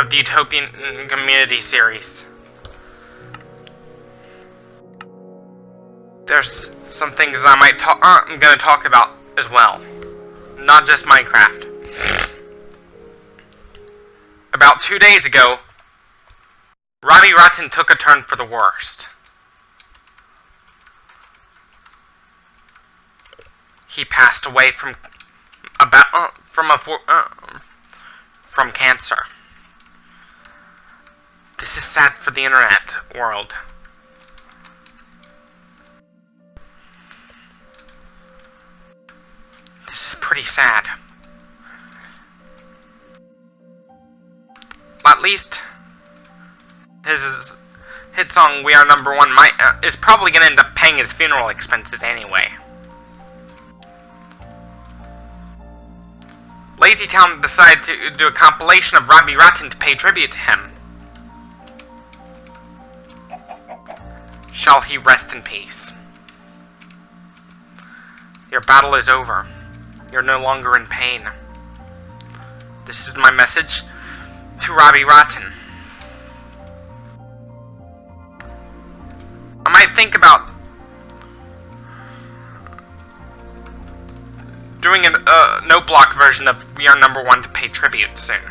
of the Utopian community series. There's some things I'm going to talk about as well, not just Minecraft. About 2 days ago, Robbie Rotten took a turn for the worst. He passed away from cancer. This is sad for the internet world. This is pretty sad. At least his hit song "We Are Number One" is probably going to end up paying his funeral expenses anyway. LazyTown decided to do a compilation of Robbie Rotten to pay tribute to him. Shall he rest in peace. Your battle is over. You're no longer in pain. This is my message to Robbie Rotten. I might think about doing a no-block version of We Are Number One to pay tribute soon.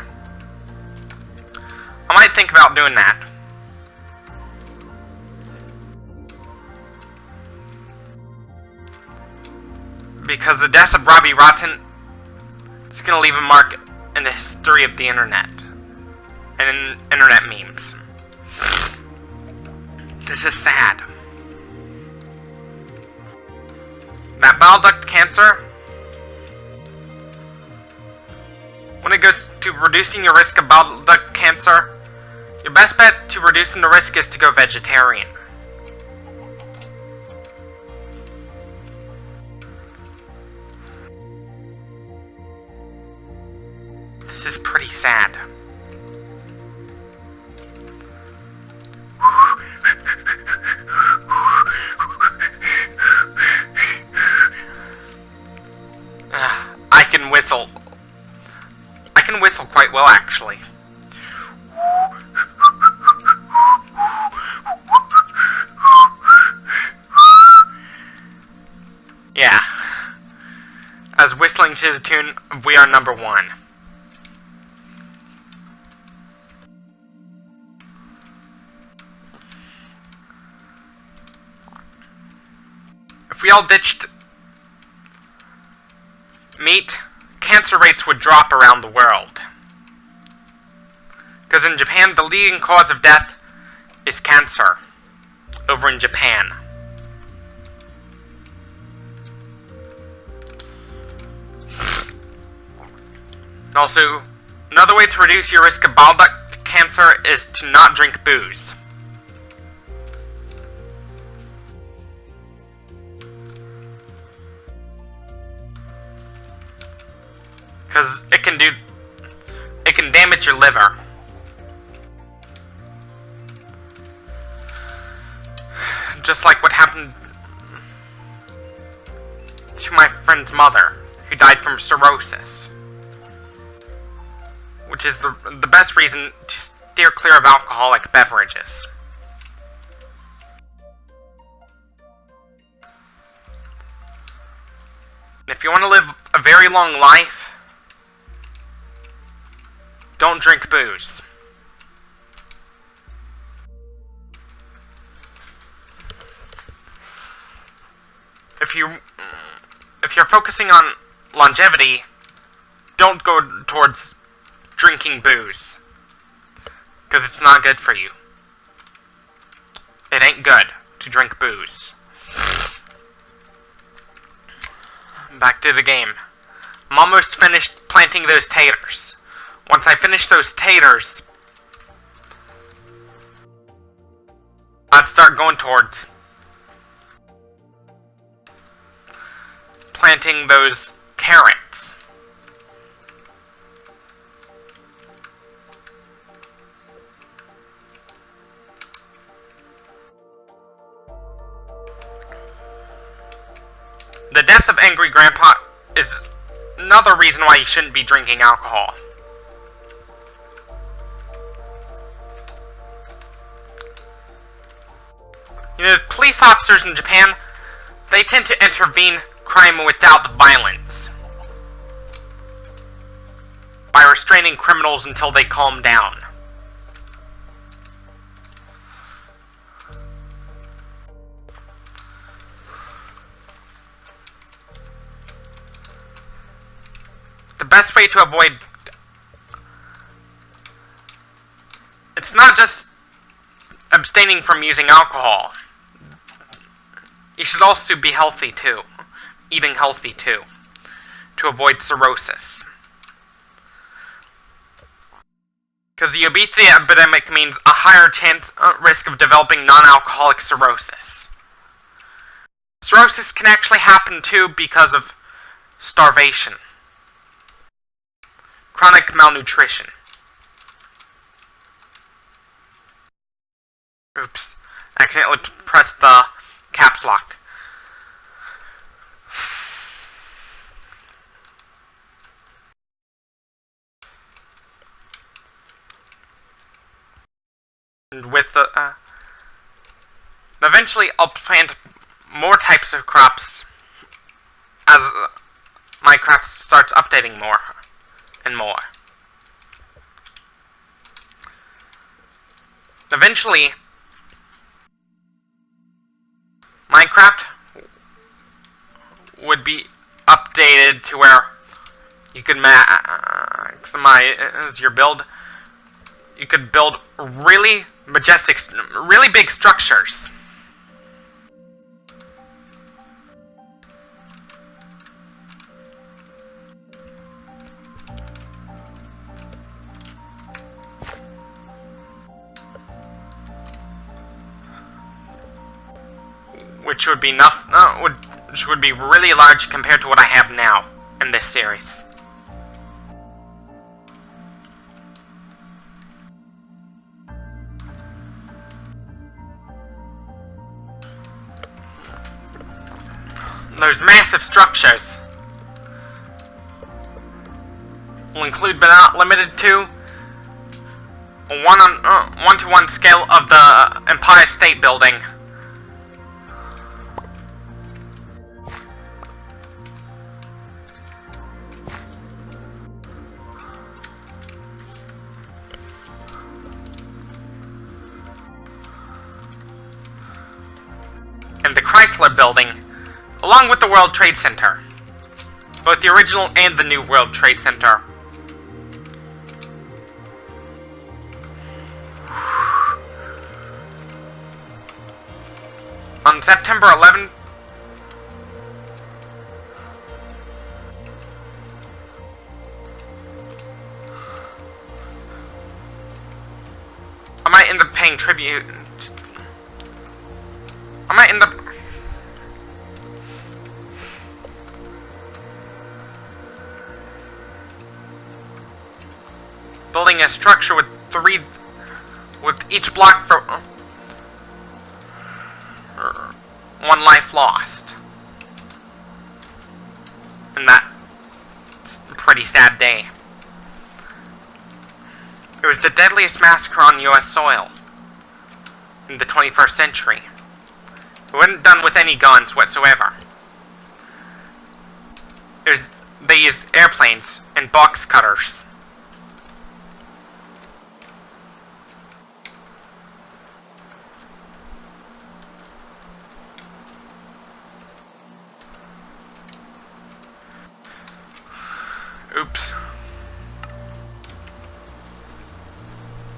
I might think about doing that. Because the death of Robbie Rotten is going to leave a mark in the history of the internet. And in internet memes. This is sad. That bile duct cancer, when it goes to reducing your risk of bile duct cancer, your best bet to reducing the risk is to go vegetarian. This is pretty sad. I can whistle. I can whistle quite well, actually. Yeah. I was whistling to the tune of We Are Number One. If we all ditched meat, cancer rates would drop around the world. Because in Japan, the leading cause of death is cancer. Over in Japan. Also, another way to reduce your risk of bile duct cancer is to not drink booze. Because it can damage your liver. Just like what happened to my friend's mother, who died from cirrhosis. Which is the best reason to steer clear of alcoholic beverages. If you want to live a very long life, don't drink booze. If you're focusing on longevity, don't go towards drinking booze. Because it's not good for you. It ain't good to drink booze. Back to the game. I'm almost finished planting those taters. Once I finish those taters, I'd start going towards planting those carrots. The death of Angry Grandpa is another reason why you shouldn't be drinking alcohol. You know, police officers in Japan, they tend to intervene crime without violence, by restraining criminals until they calm down. The best way to avoid... It's not just abstaining from using alcohol. You should also be healthy too. Eating healthy too. To avoid cirrhosis. Because the obesity epidemic means a higher risk of developing non-alcoholic cirrhosis. Cirrhosis can actually happen too because of starvation. Chronic malnutrition. Oops. Accidentally pressed the caps lock. And with the... eventually I'll plant more types of crops as Minecraft starts updating more and more. Eventually, Minecraft would be updated to where you could maximize your build. You could build really majestic, really big structures. Which would be which would be really large compared to what I have now in this series. Those massive structures will include, but not limited to, a 1-to-1 scale of the Empire State Building. And the Chrysler Building, along with the World Trade Center. Both the original and the new World Trade Center. On September 11th, I might end up paying tribute. I might end up building a structure with each block for 1 life lost. And that's a pretty sad day. It was the deadliest massacre on US soil in the 21st century. It wasn't done with any guns whatsoever. They used airplanes and box cutters. Oops.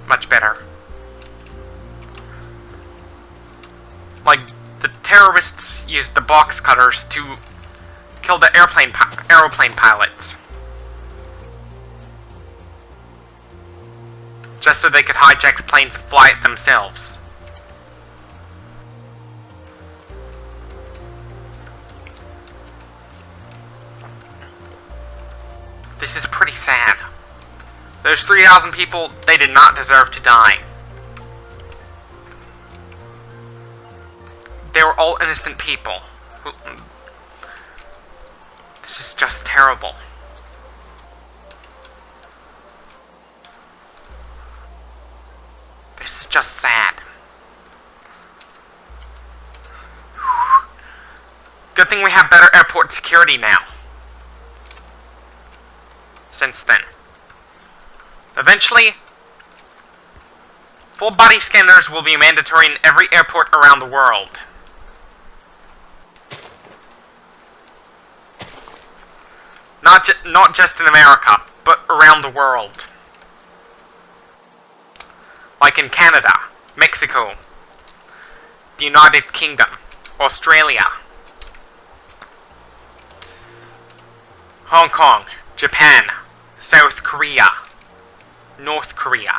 Much better. Like, the terrorists used the box cutters to kill the aeroplane pilots. Just so they could hijack the planes and fly it themselves. This is pretty sad. Those 3,000 people, they did not deserve to die. They were all innocent people. This is just terrible. This is just sad. Good thing we have better airport security now. Since then. Eventually, full body scanners will be mandatory in every airport around the world. Not just in America, but around the world. Like in Canada, Mexico, the United Kingdom, Australia, Hong Kong, Japan, South Korea, North Korea,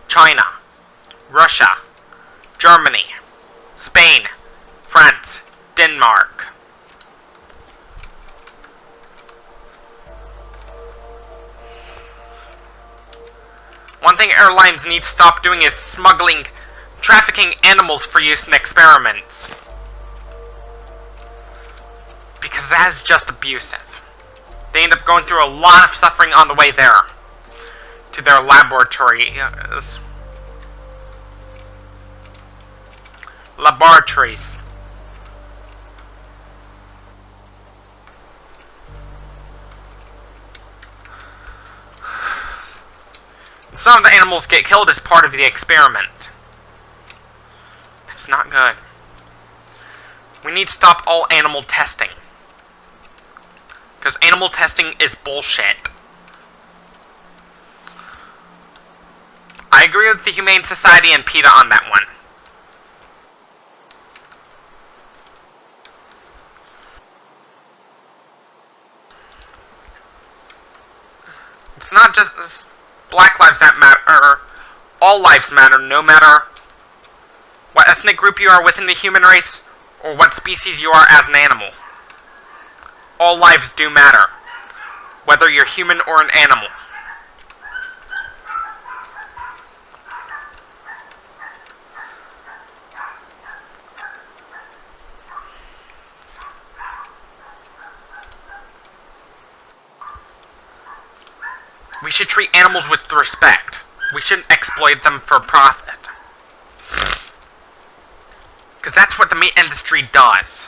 China, Russia, Germany, Spain, France, Denmark. One thing airlines need to stop doing is trafficking animals for use in experiments. Because that is just abusive. They end up going through a lot of suffering on the way there. To their laboratories. Some of the animals get killed as part of the experiment. That's not good. We need to stop all animal testing. Because animal testing is bullshit. I agree with the Humane Society and PETA on that one. It's not just Black lives that matter. All lives matter, no matter what ethnic group you are within the human race, or what species you are as an animal. All lives do matter, whether you're human or an animal. We should treat animals with respect. We shouldn't exploit them for profit. Because that's what the meat industry does.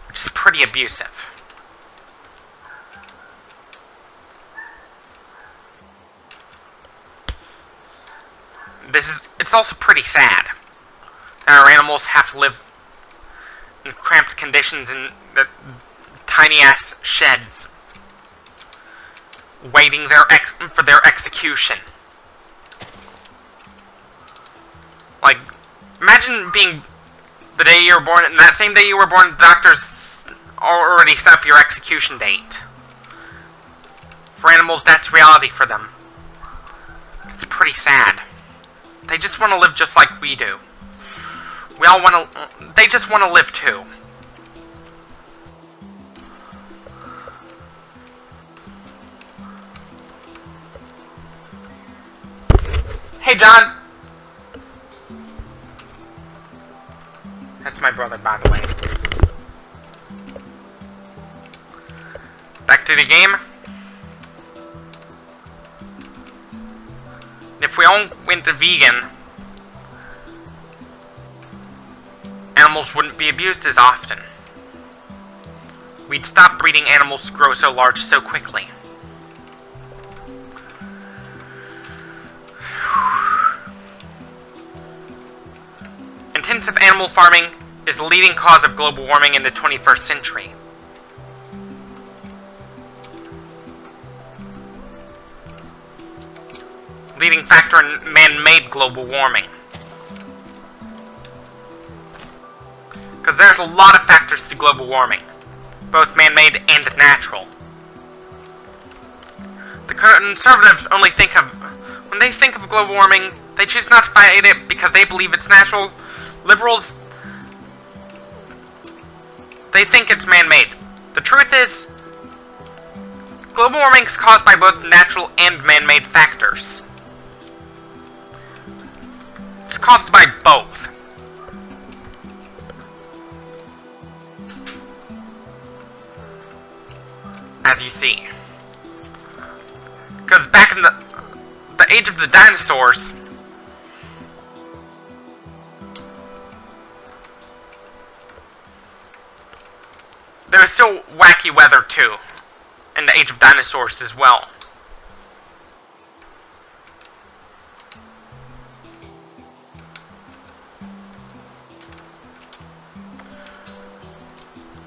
Which is pretty abusive. It's also pretty sad that our animals have to live in cramped conditions in the tiny-ass sheds, waiting for their execution. Like, imagine being the day you were born, and that same day you were born, the doctors already set up your execution date. For animals, that's reality for them. It's pretty sad. They just want to live just like we do. They just want to live too. Hey, John! That's my brother, by the way. Back to the game. If we all went to vegan, animals wouldn't be abused as often. We'd stop breeding animals to grow so large so quickly. Intensive animal farming is the leading cause of global warming in the 21st century. Leading factor in man-made global warming. Because there's a lot of factors to global warming, both man-made and natural. The conservatives only when they think of global warming, they choose not to fight it because they believe it's natural. Liberals, they think it's man-made. The truth is, global warming is caused by both natural and man-made factors. It's caused by both. As you see. Because back in the age of the dinosaurs, there is still wacky weather too, in the Age of Dinosaurs as well.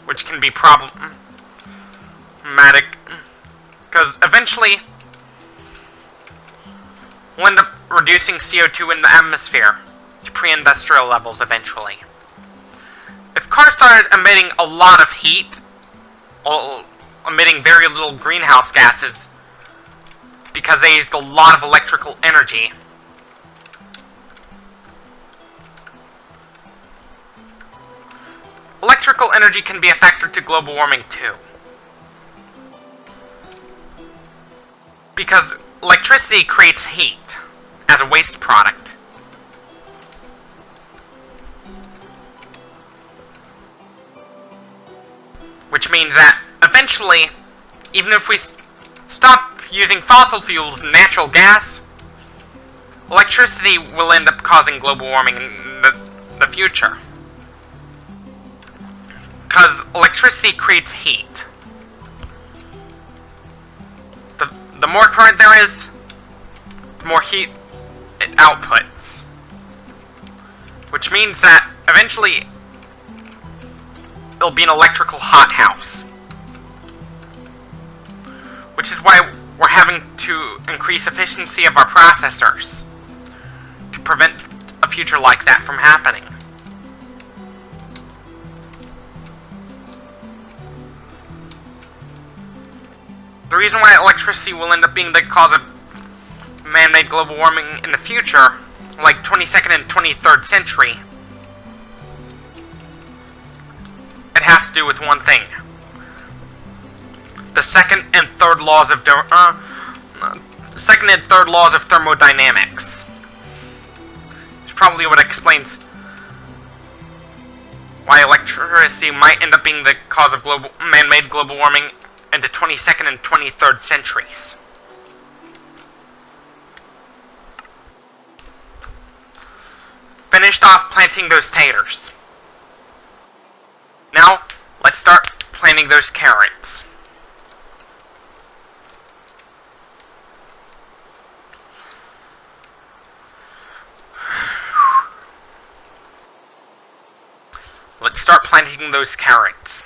Which can be problematic, because eventually we'll end up reducing CO2 in the atmosphere to pre-industrial levels eventually. If cars started emitting a lot of heat, or emitting very little greenhouse gases, because they used a lot of electrical energy, electrical energy can be a factor to global warming too. Because electricity creates heat as a waste product. Which means that eventually, even if we stop using fossil fuels and natural gas, electricity will end up causing global warming in the future. Because electricity creates heat. The more current there is, the more heat it outputs. Which means that eventually it'll be an electrical hothouse. Which is why we're having to increase efficiency of our processors to prevent a future like that from happening. The reason why electricity will end up being the cause of man-made global warming in the future, like 22nd and 23rd century, it has to do with one thing. The second and third laws of thermodynamics. It's probably what explains why electricity might end up being the cause of man-made global warming in the 22nd and 23rd centuries. Finished off planting those taters. Now, let's start planting those carrots. Let's start planting those carrots.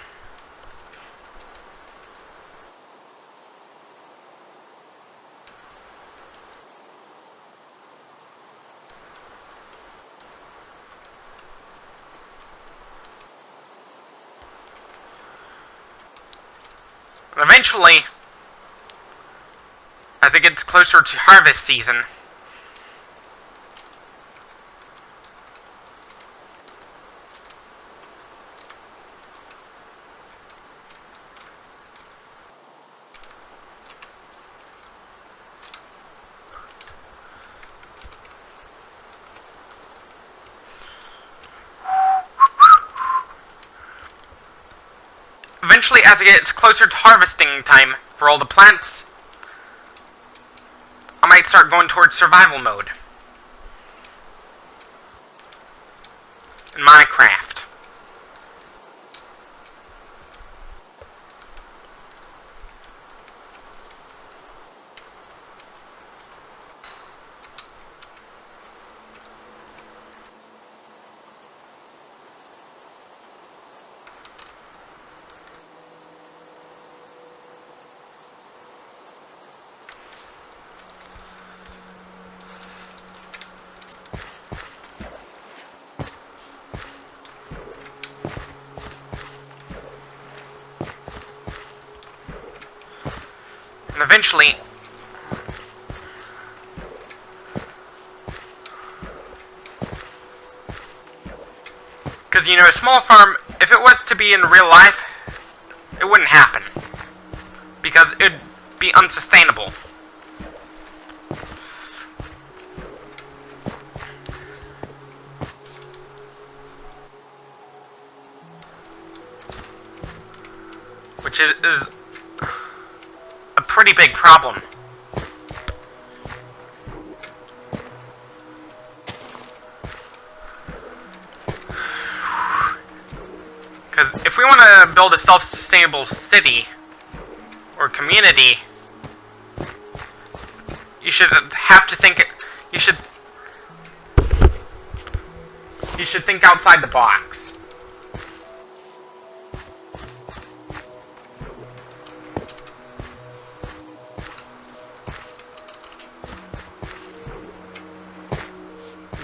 Eventually, as it gets closer to harvest season, as it gets closer to harvesting time for all the plants, I might start going towards survival mode in Minecraft. And eventually, because, you know, a small farm, if it was to be in real life, it wouldn't happen. Because it'd be unsustainable. Which is a pretty big problem. Because if we want to build a self-sustaining self-sustainable city or community, you should have to think. You should think outside the box.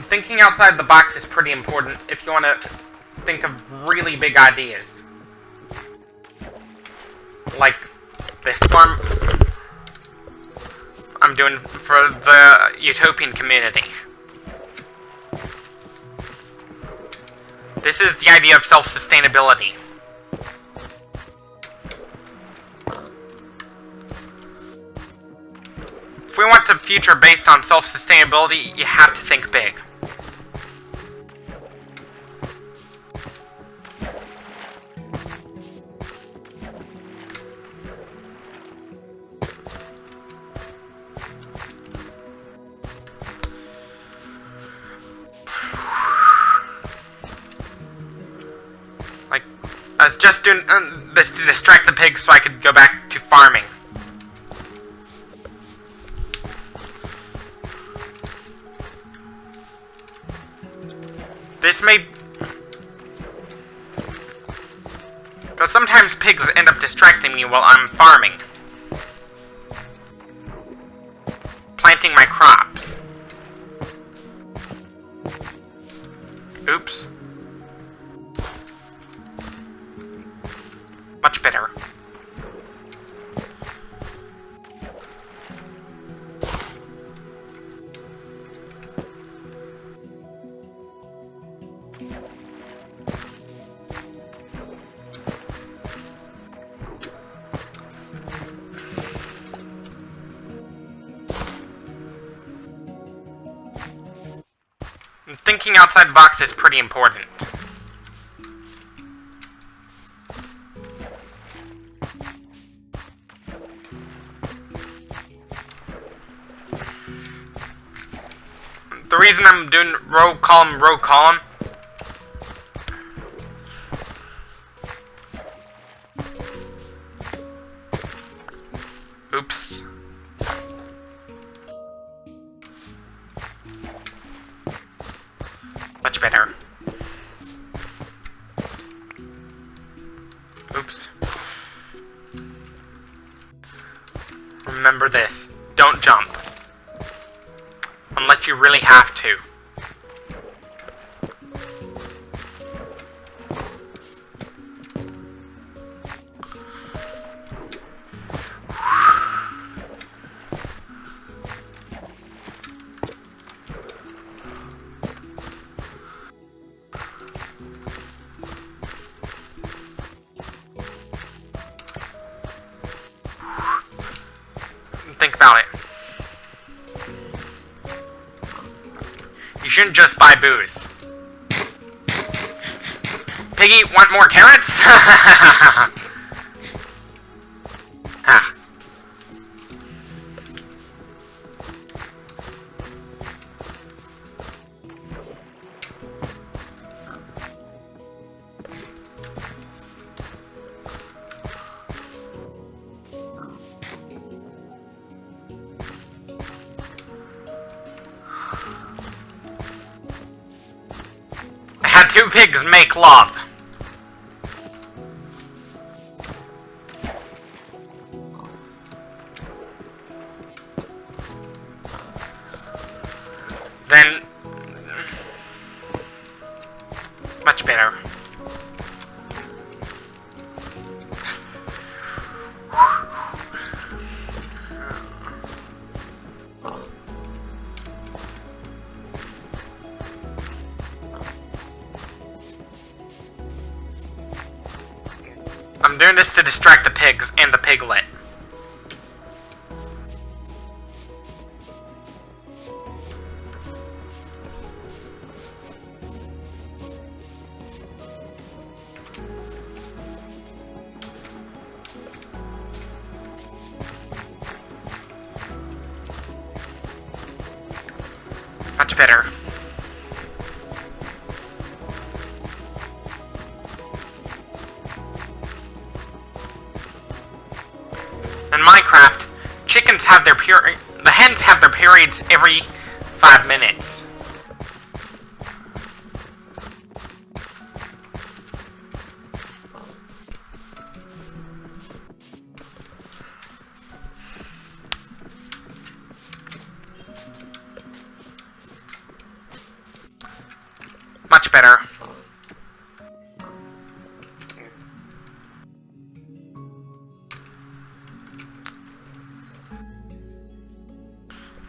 Thinking outside the box is pretty important if you want to think of really big ideas. Like this farm I'm doing for the Utopian community. This is the idea of self-sustainability. If we want a future based on self-sustainability, you have to think big. I was just doing this to distract the pigs so I could go back to farming. This may... Because sometimes pigs end up distracting me while I'm farming. Planting my crops. Oops. Much better. Thinking outside the box is pretty important. The reason I'm doing row column, oops. Much better. Oops. Remember this. Don't jump. Unless you really have to. Think about it. You shouldn't just buy booze. Piggy, want more carrots? Ha. Two pigs make love. Then much better. I'm doing this to distract the pigs and the piglet. Much better. Minecraft, the hens have their periods every 5 minutes. Much better.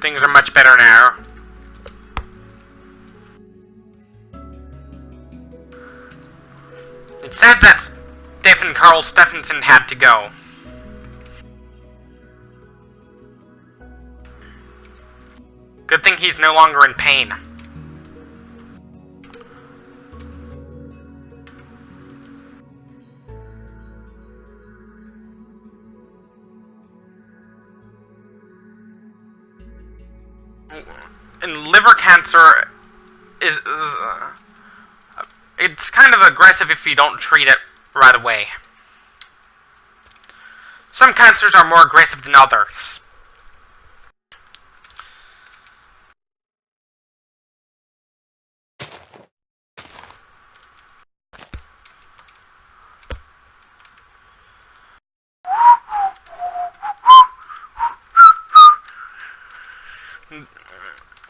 Things are much better now. It's sad that Stephen Carl Stephenson had to go. Good thing he's no longer in pain. And liver cancer it's kind of aggressive if you don't treat it right away. Some cancers are more aggressive than others.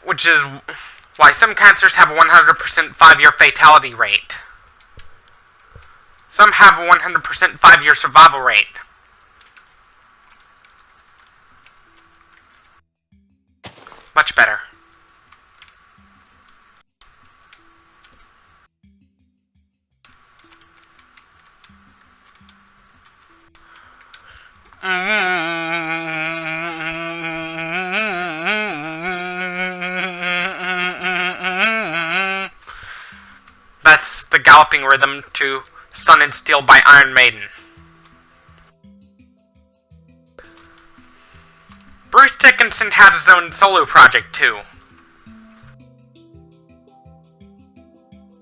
Which is why some cancers have a 100% 5-year fatality rate. Some have a 100% 5-year survival rate. Much better. That's the galloping rhythm to Sun and Steel by Iron Maiden. Bruce Dickinson has his own solo project too.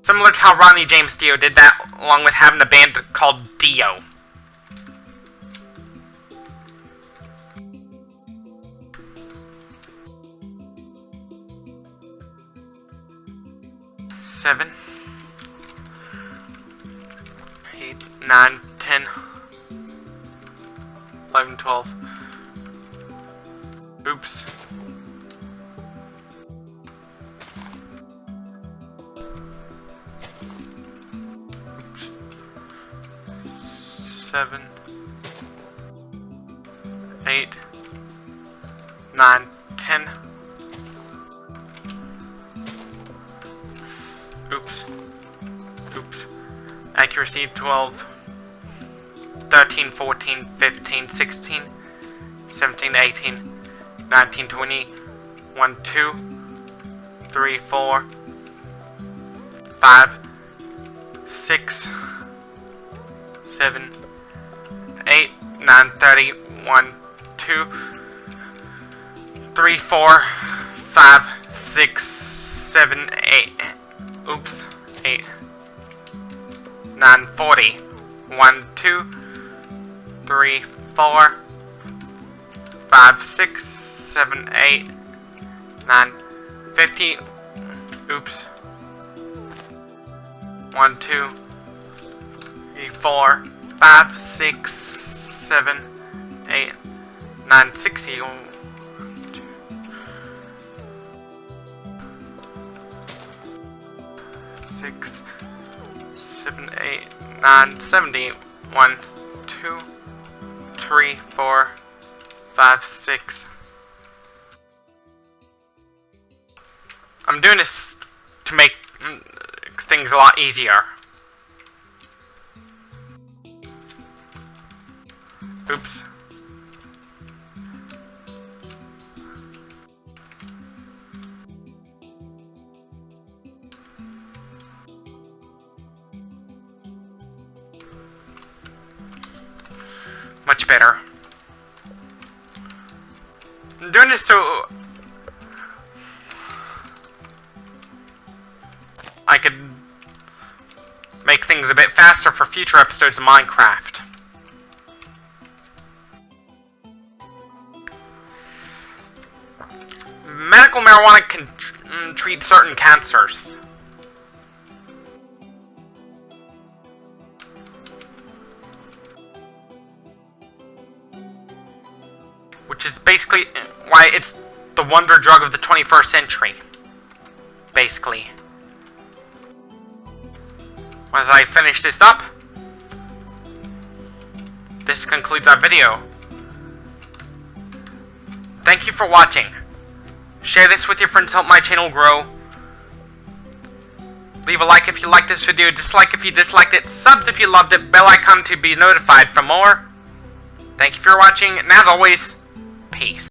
Similar to how Ronnie James Dio did that, along with having a band called Dio. Seven, 8, 9, 10, 11, 12. Oops. Oops. 7, 8, 9, 10. Oops. Oops. Accuracy 12, 13, 14, 15, 16, 17, 18, 19, 20, 1, 2, 3, 4, 5, 6, 7, 8, 9, 30, 1, 2, 3, 4, 5, 6, 7, 8. Oops, 8, 9, 40, 1, 2, 3, 4, 5, 6, 7, 8, 9, 50, oops, 1, 2, 3, 4, 5, 6, 7, 8, 9, 60, 6, 7, 8, 9, 70, 1, 2, 3, 4, 5, 6. I'm doing this to make things a lot easier. Oops. Much better. I'm doing this so I could make things a bit faster for future episodes of Minecraft. marijuana can treat certain cancers. Which is basically why it's the wonder drug of the 21st century. Basically. As I finish this up, this concludes our video. Thank you for watching. Share this with your friends to help my channel grow. Leave a like if you liked this video, dislike if you disliked it, subs if you loved it, bell icon to be notified for more. Thank you for watching, and as always, peace.